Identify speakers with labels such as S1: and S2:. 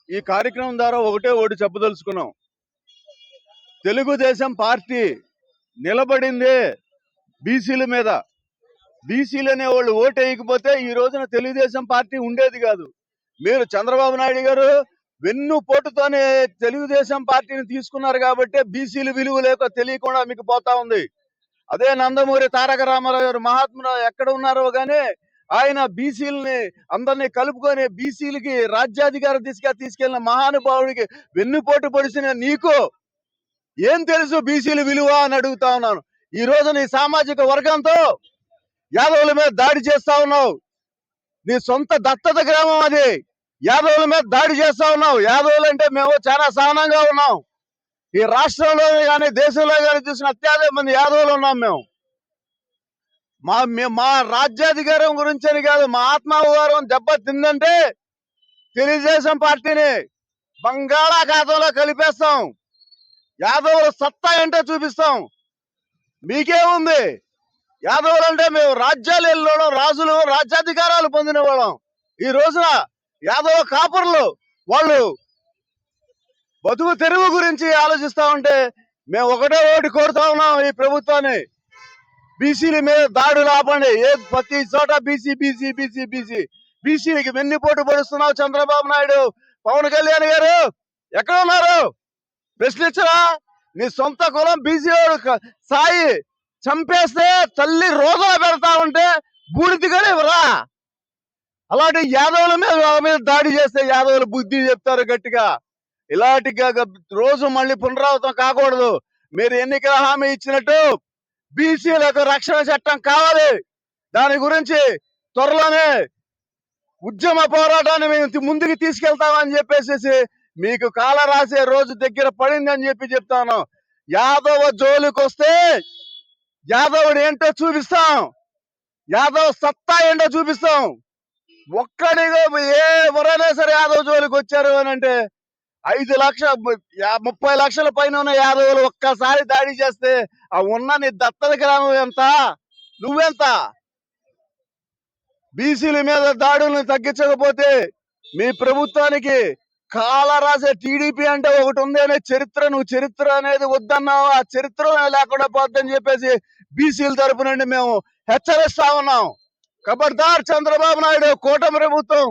S1: ఈ కార్యక్రమం ద్వారా ఒకటి చెప్పదలుచుకున్నాం. తెలుగుదేశం పార్టీ నిలబడిందే బీసీల మీద. బీసీలు అనేవాళ్ళు ఓటు వేయకపోతే ఈ రోజున తెలుగుదేశం పార్టీ ఉండేది కాదు. మీరు చంద్రబాబు నాయుడు గారు వెన్నుపోటుతోనే తెలుగుదేశం పార్టీని తీసుకున్నారు కాబట్టి బీసీలు విలువ లేక తెలియకుండా మీకు పోతా ఉంది. అదే నందమూరి తారక రామారావు గారు మహాత్ముడు ఎక్కడ ఉన్నారో గానీ ఆయన బీసీలని అందరినీ కలుపుకొని బీసీలకి రాజ్యాధికార దిశగా తీసుకెళ్లిన మహానుభావుడికి వెన్నుపోటు పొడిచిన నీకు ఏం తెలుసు బీసీల విలువ అని అడుగుతా ఉన్నాను. ఈ రోజు నీ సామాజిక వర్గంతో యాదవుల మీద దాడి చేస్తా ఉన్నావు. నీ సొంత దత్తత గ్రామం అది. యాదవుల మీద దాడి చేస్తా ఉన్నావు. యాదవులు అంటే మేము చాలా సహనంగా ఉన్నాం. ఈ రాష్ట్రంలో కానీ దేశంలో కానీ చూసిన అత్యధిక మంది యాదవులు ఉన్నాం మేము. మా రాజ్యాధికారం గురించి అని కాదు, మా ఆత్మాభిమానం దెబ్బ తిందంటే తెలుగుదేశం పార్టీని బంగాళాఖాతంలో కలిపేస్తాం. యాదవుల సత్తా ఏంటో చూపిస్తాం. మీకేముంది? యాదవులు అంటే మేము రాజ్యాలు వెళ్ళడం, రాజులు రాజ్యాధికారాలు పొందిన వాళ్ళం. ఈ రోజున యాదవ కాపురులు వాళ్ళు బతుకు తెరువు గురించి ఆలోచిస్తా ఉంటే మేము ఒకటి కోరుతా ఉన్నాం ఈ ప్రభుత్వాన్ని. బీసీల మీద దాడులు ఆపండి. ప్రతి చోట బీసీ బీసీ బీసీ బీసీ బీసీలకి వెన్నుపోటు పడుస్తున్నావు. చంద్రబాబు నాయుడు, పవన్ కళ్యాణ్ గారు ఎక్కడ ఉన్నారు? ప్రశ్నించరా? నీ సొంత కులం బీసీ సాయి చంపేస్తే తల్లి రోజులు పెడతా ఉంటే బూడిదిగానే రా. అలాంటి యాదవుల మీద దాడి చేస్తే యాదవులు బుద్ధి చెప్తారు గట్టిగా. ఇలాంటి రోజు మళ్ళీ పునరావృతం కాకూడదు. మీరు ఎన్నికల హామీ ఇచ్చినట్టు బీసీలకు రక్షణ చట్టం కావాలి. దాని గురించి త్వరలోనే ఉద్యమ పోరాటాన్ని మేము ముందుకు తీసుకెళ్తామని చెప్పేసి మీకు కాల రాసే రోజు దగ్గర పడిందని చెప్తాను. యాదవ జోలికి వస్తే యాదవుడు ఏంటో చూపిస్తాం. యాదవ్ సత్తా ఏంటో చూపిస్తాం. ఒక్కడిగా ఎవరైనా సరే యాదవ్ జోలికి వచ్చారు అని అంటే 5 లక్షల 30 లక్షల పైన ఉన్న యాదవులు ఒక్కసారి దాడి చేస్తే ఆ ఉన్న నీ దత్తత గ్రామం ఎంత? నువ్వెంత? బీసీల మీద దాడులను తగ్గించకపోతే మీ ప్రభుత్వానికి కాల రాసే టీడీపీ అంటే ఒకటి ఉంది అనే చరిత్ర, నువ్వు చరిత్ర అనేది వద్దన్నావు. ఆ చరిత్ర లేకుండా పోద్దని చెప్పేసి బీసీల తరపు నుండి మేము హెచ్చరిస్తా ఉన్నాం. ఖబర్దార్ చంద్రబాబు నాయుడు, కూటమి ప్రభుత్వం.